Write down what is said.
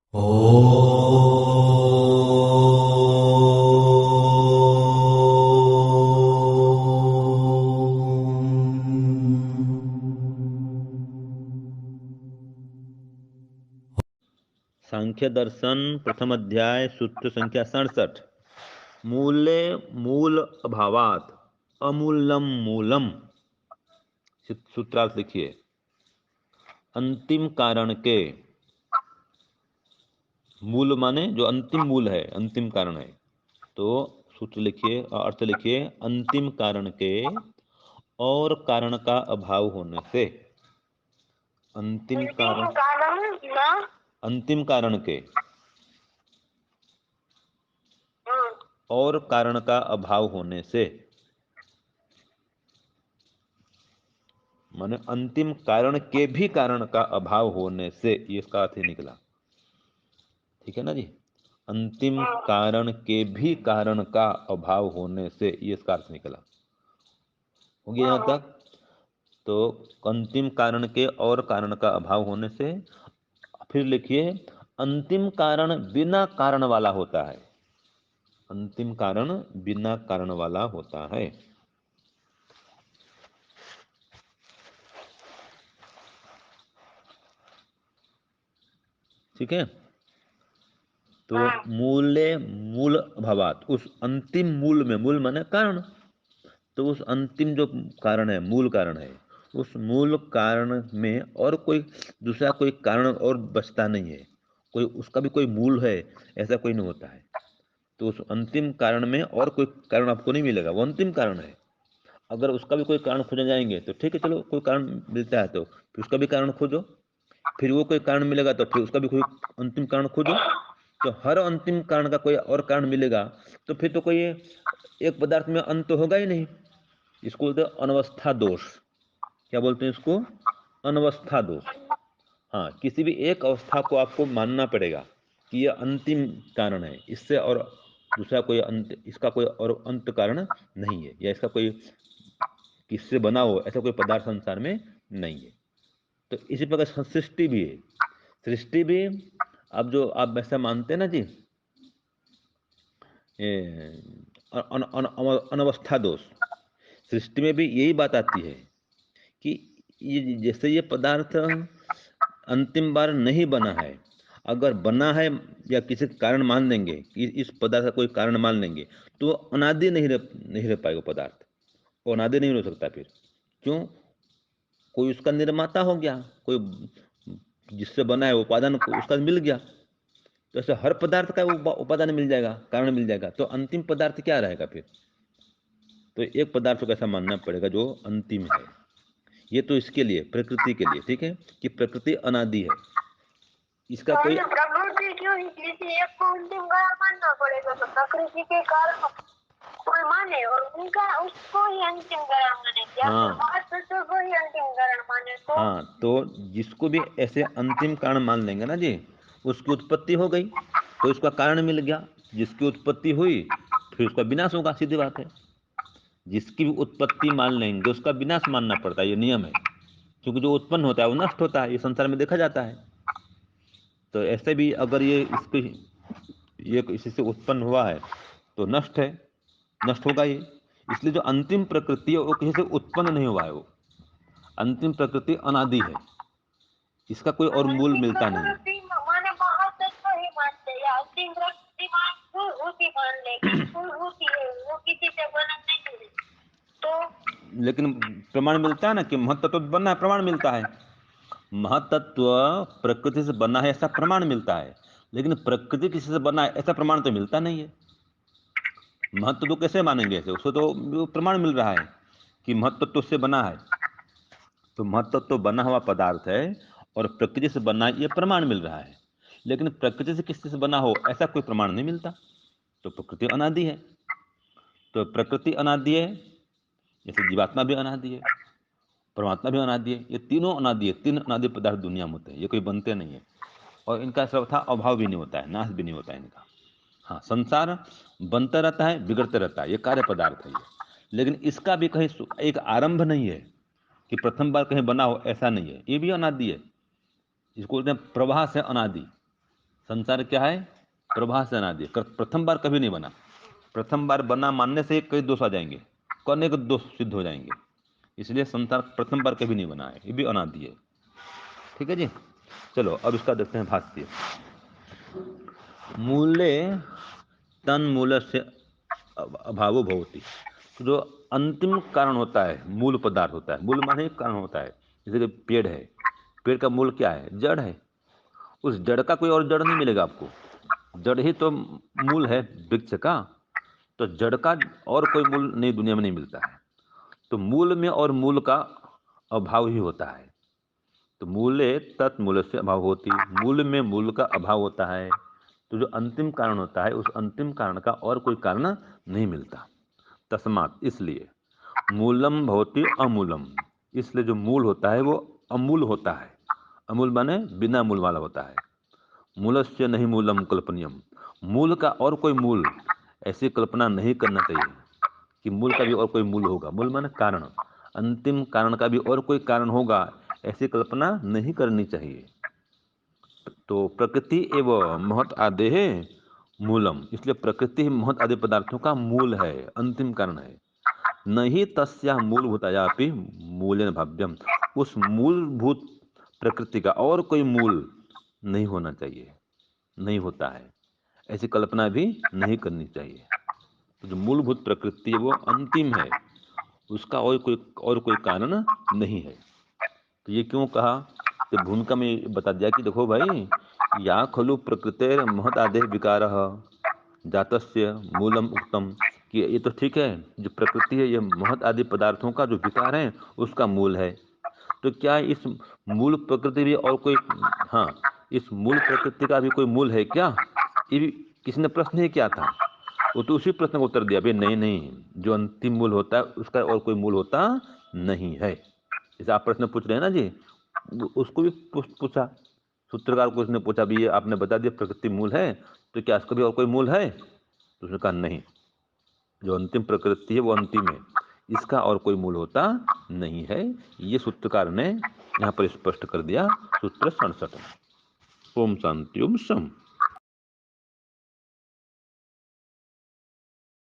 सांख्य दर्शन प्रथम अध्याय सूत्र संख्या 67। मूले मूल अभावात अमूलम मूलम। सूत्रार्थ लिखिए। अंतिम कारण के, मूल माने जो अंतिम मूल है, अंतिम कारण है। तो सूत्र लिखिए, अर्थ लिखिए। अंतिम कारण के और कारण का अभाव होने से। अंतिम कारण, अंतिम कारण के और कारण का अभाव होने से, माने अंतिम कारण के भी कारण का अभाव होने से, ये इसका अर्थ ही निकला। ठीक है ना जी। अंतिम कारण के भी कारण का अभाव होने से, ये इसका अर्थ निकला। हो गया यहाँ तक। तो अंतिम कारण के और कारण का अभाव होने से। फिर लिखिए, अंतिम कारण बिना कारण वाला होता है। अंतिम कारण बिना कारण वाला होता है। ठीक है। तो मूले मूल अभावात, उस अंतिम मूल में, मूल माने कारण, तो उस अंतिम जो कारण है, मूल कारण है, उस मूल कारण में और कोई दूसरा कोई कारण और बचता नहीं है। कोई उसका भी कोई मूल है, ऐसा कोई नहीं होता है। तो उस अंतिम कारण में और कोई कारण आपको नहीं मिलेगा, वो अंतिम कारण है। अगर उसका भी कोई कारण खोजने जाएंगे तो ठीक है, चलो कोई कारण मिलता है तो फिर उसका भी कारण खोजो, फिर वो कोई कारण मिलेगा तो फिर उसका भी कोई अंतिम कारण खोजो। तो हर अंतिम कारण का कोई और कारण मिलेगा, तो फिर तो कोई एक पदार्थ में अंत तो होगा ही नहीं। इसको बोलते हैं अनवस्था दोष। क्या बोलते हैं इसको? अनवस्था दोष। हाँ, किसी भी एक अवस्था को आपको मानना पड़ेगा कि यह अंतिम कारण है, इससे और दूसरा कोई अंत, इसका कोई और अंत कारण नहीं है, या इसका कोई किससे बना हो ऐसा कोई पदार्थ संसार में नहीं है। तो इसी प्रकार सृष्टि भी है। सृष्टि भी, अब जो आप ऐसा मानते हैं ना जी, अनवस्था दोष, सृष्टि में भी यही बात आती है कि ये जैसे ये पदार्थ अंतिम बार नहीं बना है, अगर बना है या किसी कारण मान लेंगे कि इस पदार्थ का कोई कारण मान लेंगे, तो अनादि नहीं रह पाएगा पदार्थ। वो अनादि नहीं हो सकता फिर। क्यों? कोई उसका निर्माता हो गया, कोई जिससे बना है उपादान उसका मिल गया। तो ऐसे हर पदार्थ का उपादान मिल जाएगा, कारण मिल जाएगा, तो अंतिम पदार्थ क्या रहेगा फिर? तो एक पदार्थ को ऐसा मानना पड़ेगा जो अंतिम है। ये तो इसके लिए, प्रकृति के लिए, ठीक है, कि प्रकृति अनादि है। इसका कोई प्रकृति क्यों, किसी एक को अंतिम कारण मानना पड़ेगा, तो प्रकृति के कारण कोई माने और उनका उसको ही अंतिम कारण माने, या फिर महातत्व को ही अंतिम कारण माने। तो हाँ, तो जिसको भी ऐसे अंतिम कारण मान लेंगे ना जी, उसकी उत्पत्ति हो गई, तो इसका कारण मिल गया। जिसकी उत्पत्ति हुई फिर उसका विनाश होगा, सीधी बात है। जिसकी भी उत्पत्ति मान लेंगे उसका विनाश मानना पड़ता है, ये नियम है। क्योंकि जो उत्पन्न होता है वो नष्ट होता है, ये संसार में देखा जाता है। तो ऐसे भी अगर ये इसी से उत्पन्न हुआ है तो नष्ट है, नष्ट होगा ये। इसलिए जो अंतिम प्रकृति है वो किसी से उत्पन्न नहीं हुआ है, वो अंतिम प्रकृति अनादि है, इसका कोई और मूल मिलता नहीं है। माने महातत्व ही मानते हैं, या अंतिम प्रकृति मान ले कि है, वो किसी से बना नहीं है। तो लेकिन प्रमाण मिलता है ना कि महतत्व बना है, प्रमाण मिलता है। महतत्व प्रकृति से बना है ऐसा प्रमाण मिलता है, लेकिन प्रकृति किसी से बना है ऐसा प्रमाण तो मिलता नहीं है। महत्व तो कैसे मानेंगे ऐसे? उसको तो प्रमाण मिल रहा है कि महत्व उससे बना है। तो महत्व तो बना हुआ पदार्थ है और प्रकृति से बना ये प्रमाण मिल रहा है, लेकिन प्रकृति से किसी से बना हो ऐसा कोई प्रमाण नहीं मिलता। तो प्रकृति अनादि है। तो प्रकृति अनादि है, जैसे जीवात्मा भी अनादि है, परमात्मा भी अनादि है। ये तीनों अनादि है। तीन अनादि पदार्थ दुनिया में होते हैं, ये कोई बनते नहीं है। और इनका सर्वथा अभाव भी नहीं होता है, नाश भी नहीं होता है इनका। हाँ, संसार बनता रहता है, बिगड़ते रहता है, ये कार्य पदार्थ है ये। लेकिन इसका भी कहीं एक आरंभ नहीं है कि प्रथम बार कहीं बना हो, ऐसा नहीं है। ये भी अनादि है। इसको बोलते हैं प्रवाह से अनादि। संसार क्या है? प्रभा से अनादि, प्रथम बार कभी नहीं बना। प्रथम बार बना मानने से कई दोष आ जाएंगे, अनेक दोष सिद्ध हो जाएंगे। इसलिए संसार प्रथम बार कभी नहीं बना है, ये भी अनादि है। ठीक है जी। चलो अब इसका देखते हैं भाष्य। मूले तन मूल से अभावो भवति। जो अंतिम कारण होता है, मूल पदार्थ होता है, मूल माने कारण होता है। जैसे कि पेड़ है, पेड़ का मूल क्या है? जड़ है। उस जड़ का कोई और जड़ नहीं मिलेगा आपको, जड़ ही तो मूल है वृक्ष का। तो जड़ का और कोई मूल नहीं, दुनिया में नहीं मिलता है। तो मूल में और मूल का अभाव ही होता है। तो मूले तत्मूल से अभाव होती, मूल में मूल का अभाव होता है। तो जो अंतिम कारण होता है, उस अंतिम कारण का और कोई कारण नहीं मिलता। तस्मात्, इसलिए मूलम भवति अमूलम, इसलिए जो मूल होता है वो अमूल होता है। अमूल माने बिना मूल वाला होता है। मूलस्य नहीं मूलम कल्पनीयम, मूल का और कोई मूल ऐसी कल्पना नहीं करना चाहिए कि मूल का भी और कोई मूल होगा। मूल माने कारण, अंतिम कारण का भी और कोई कारण होगा, ऐसी कल्पना नहीं करनी चाहिए। तो प्रकृति एवं महत आदि है मूलम, इसलिए प्रकृति महत आदि पदार्थों का मूल है, अंतिम कारण है। नहीं तस्या मूलभूतायापि मूल्यन भाव्यम, उस मूलभूत प्रकृति का और कोई मूल नहीं होना चाहिए, नहीं होता है, ऐसी कल्पना भी नहीं करनी चाहिए। तो जो मूलभूत प्रकृति है वो अंतिम है, उसका और कोई कारण नहीं है। तो ये क्यों कहा? तो भूमिका में बता दिया कि देखो भाई, या खलु प्रकृतेर महत आदेह विकारः जातस्य मूलम उक्तम, कि ये तो ठीक है, जो प्रकृति है ये महत आदि पदार्थों का जो विकार है उसका मूल है। तो क्या इस मूल प्रकृति भी और कोई, हाँ, इस मूल प्रकृति का भी कोई मूल है क्या? ये भी किसी ने प्रश्न ही किया था। वो तो उसी प्रश्न का उत्तर दिया, भाई नहीं नहीं, जो अंतिम मूल होता है उसका और कोई मूल होता नहीं है। जैसे आप प्रश्न पूछ रहे हैं ना जी, उसको भी पूछा, सूत्रकार को उसने पूछा, भी ये आपने बता दिया प्रकृति मूल है, तो क्या इसका भी और कोई मूल है? तो उसने कहा नहीं, जो अंतिम प्रकृति है वो अंतिम है, इसका और कोई मूल होता नहीं है। ये सूत्रकार ने यहाँ पर स्पष्ट कर दिया सूत्र 67 में। ओम शांति ओम शम।